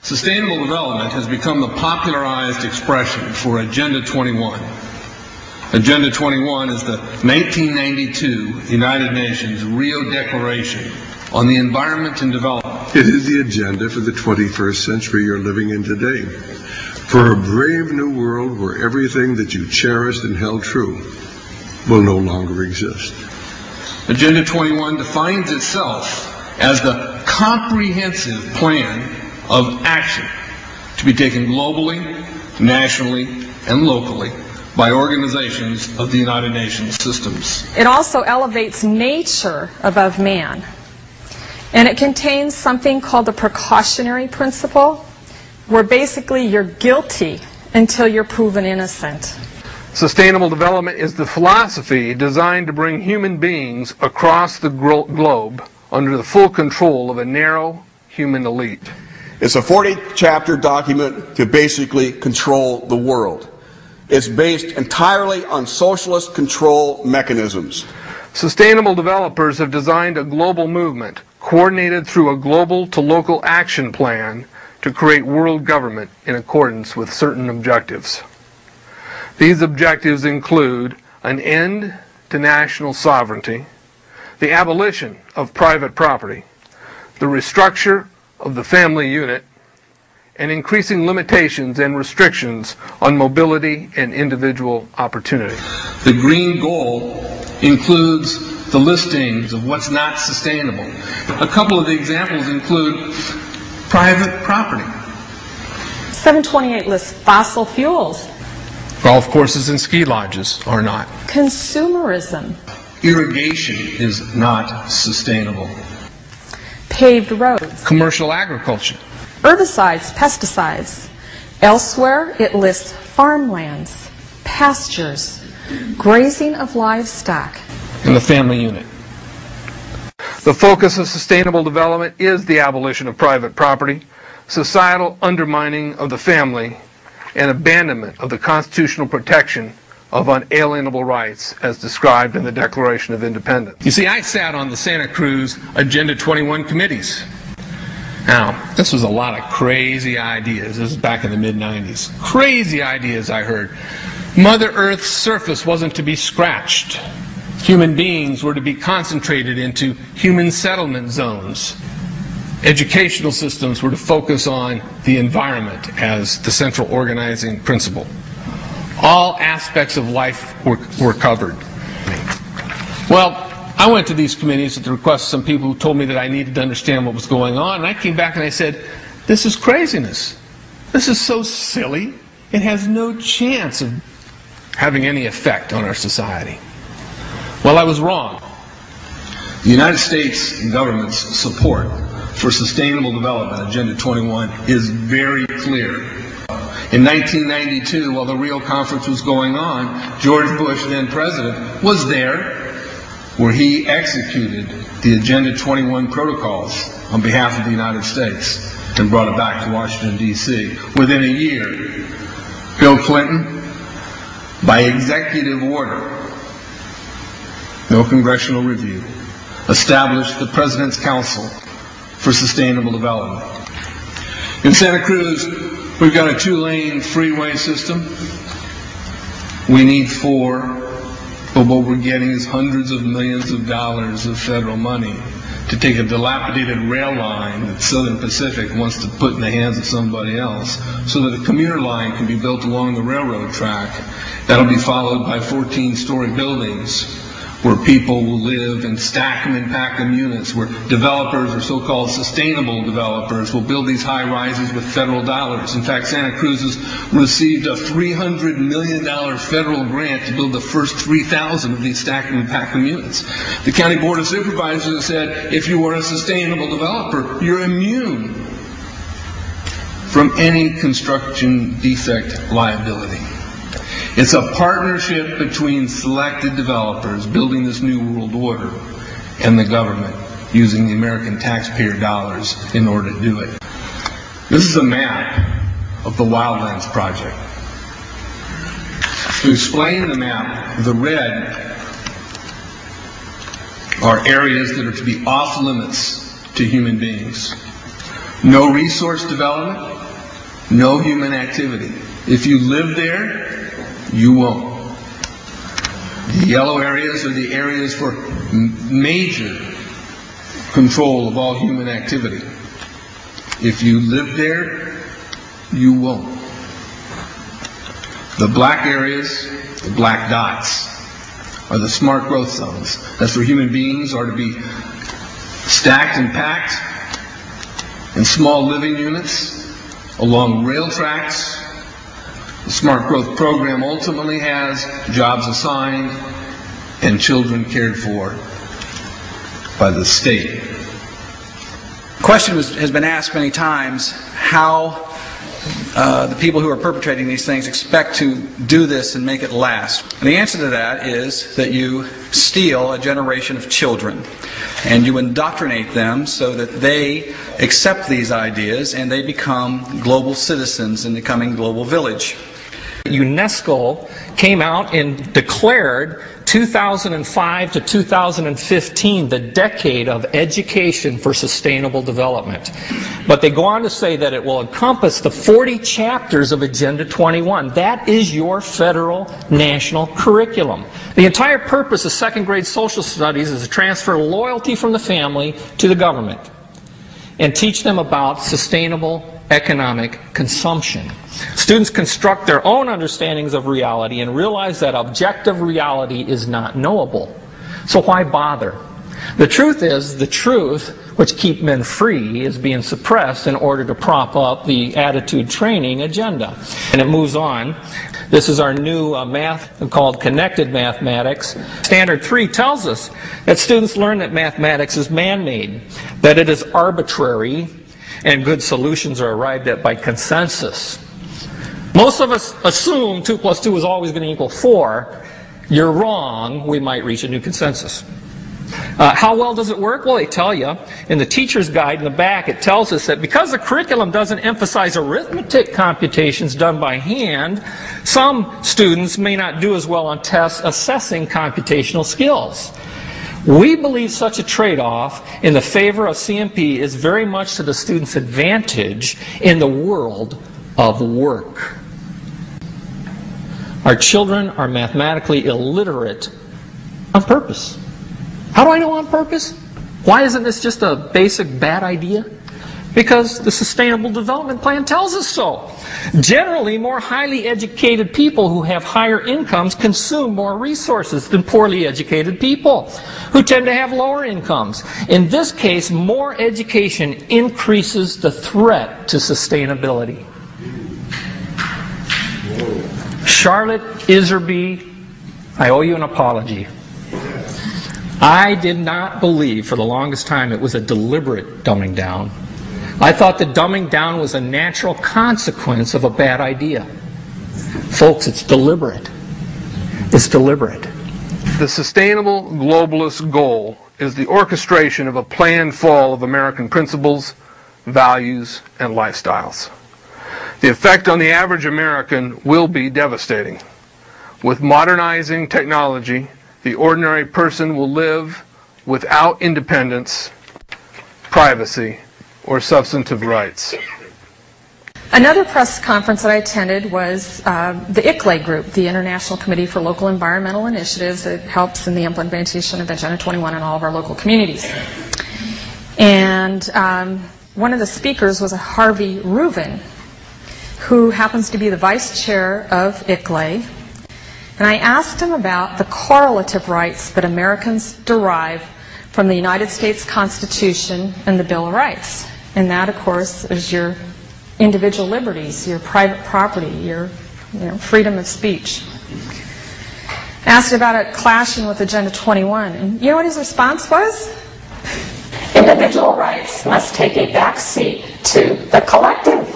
Sustainable development has become the popularized expression for Agenda 21. Agenda 21 is the 1992 United Nations Rio Declaration on the Environment and Development. It is the agenda for the 21st century you're living in today. For a brave new world where everything that you cherished and held true will no longer exist. Agenda 21 defines itself as the comprehensive plan of action to be taken globally, nationally, and locally by organizations of the United Nations systems. It also elevates nature above man. And it contains something called the precautionary principle, where basically you're guilty until you're proven innocent. Sustainable development is the philosophy designed to bring human beings across the globe under the full control of a narrow human elite. It's a 40-chapter document to basically control the world. It's based entirely on socialist control mechanisms. Sustainable developers have designed a global movement coordinated through a global to local action plan to create world government in accordance with certain objectives. These objectives include an end to national sovereignty, the abolition of private property, the restructure of the family unit, and increasing limitations and restrictions on mobility and individual opportunity. The green goal includes the listings of what's not sustainable. A couple of the examples include private property. 728 lists fossil fuels. Golf courses and ski lodges are not. Consumerism. Irrigation is not sustainable. Paved roads. Commercial agriculture. Herbicides, pesticides. Elsewhere, it lists farmlands, pastures, grazing of livestock. And the family unit. The focus of sustainable development is the abolition of private property, societal undermining of the family, and abandonment of the constitutional protection of unalienable rights as described in the Declaration of Independence. You see, I sat on the Santa Cruz Agenda 21 committees. Now, this was a lot of crazy ideas. This was back in the mid-90s. Crazy ideas I heard. Mother Earth's surface wasn't to be scratched. Human beings were to be concentrated into human settlement zones. Educational systems were to focus on the environment as the central organizing principle. All aspects of life were covered. Well, I went to these committees at the request of some people who told me that I needed to understand what was going on, and I came back and I said, this is craziness. This is so silly. It has no chance of having any effect on our society. Well, I was wrong. The United States government's support for sustainable development, Agenda 21, is very clear. In 1992, while the Rio Conference was going on, George Bush, then president, was there where he executed the Agenda 21 protocols on behalf of the United States and brought it back to Washington, D.C. Within a year, Bill Clinton, by executive order, no congressional review, established the President's Council for Sustainable Development. In Santa Cruz, we've got a 2-lane freeway system. We need 4, but what we're getting is hundreds of millions of dollars of federal money to take a dilapidated rail line that Southern Pacific wants to put in the hands of somebody else so that a commuter line can be built along the railroad track. That'll be followed by 14-story buildings where people will live and stack them and pack them units, where developers or so-called sustainable developers will build these high-rises with federal dollars. In fact, Santa Cruz has received a $300 million federal grant to build the first 3,000 of these stack and pack them units. The County Board of Supervisors has said, if you are a sustainable developer, you're immune from any construction defect liability. It's a partnership between selected developers building this new world order and the government using the American taxpayer dollars in order to do it. This is a map of the Wildlands Project. To explain the map, the red are areas that are to be off limits to human beings. No resource development, no human activity. If you live there, you won't. The yellow areas are the areas for major control of all human activity. If you live there, you won't. The black areas, the black dots, are the smart growth zones. That's where human beings are to be stacked and packed in small living units along rail tracks. The smart growth program ultimately has jobs assigned and children cared for by the state. The question has been asked many times how the people who are perpetrating these things expect to do this and make it last. And the answer to that is that you steal a generation of children and you indoctrinate them so that they accept these ideas and they become global citizens in the coming global village. UNESCO came out and declared 2005 to 2015 the decade of education for sustainable development. But they go on to say that it will encompass the 40 chapters of Agenda 21. That is your federal national curriculum. The entire purpose of second grade social studies is to transfer loyalty from the family to the government and teach them about sustainable economic consumption. Students construct their own understandings of reality and realize that objective reality is not knowable. So why bother? The truth is, the truth which keep men free is being suppressed in order to prop up the attitude training agenda. And it moves on. This is our new math called connected mathematics. Standard 3 tells us that students learn that mathematics is man-made, that it is arbitrary, and good solutions are arrived at by consensus. Most of us assume 2 plus 2 is always going to equal 4. You're wrong. We might reach a new consensus. How well does it work? Well, they tell you in the teacher's guide in the back, it tells us that because the curriculum doesn't emphasize arithmetic computations done by hand, some students may not do as well on tests assessing computational skills. We believe such a trade-off in the favor of CMP is very much to the student's advantage in the world of work. Our children are mathematically illiterate on purpose. How do I know on purpose? Why isn't this just a basic bad idea? Because the Sustainable Development Plan tells us so. Generally, more highly educated people who have higher incomes consume more resources than poorly educated people who tend to have lower incomes. In this case, more education increases the threat to sustainability. Charlotte Iserby, I owe you an apology. I did not believe for the longest time it was a deliberate dumbing down. I thought that dumbing down was a natural consequence of a bad idea. Folks, it's deliberate. It's deliberate. The sustainable globalist goal is the orchestration of a planned fall of American principles, values, and lifestyles. The effect on the average American will be devastating. With modernizing technology, the ordinary person will live without independence, privacy, or substantive rights. Another press conference that I attended was the ICLE group, the International Committee for Local Environmental Initiatives. It helps in the implementation of Agenda 21 in all of our local communities. And one of the speakers was a Harvey Reuven, who happens to be the vice chair of ICLE. And I asked him about the correlative rights that Americans derive from the United States Constitution and the Bill of Rights. And that, of course, is your individual liberties, your private property, your freedom of speech. Asked about it clashing with Agenda 21. And you know what his response was? Individual rights must take a back seat to the collective.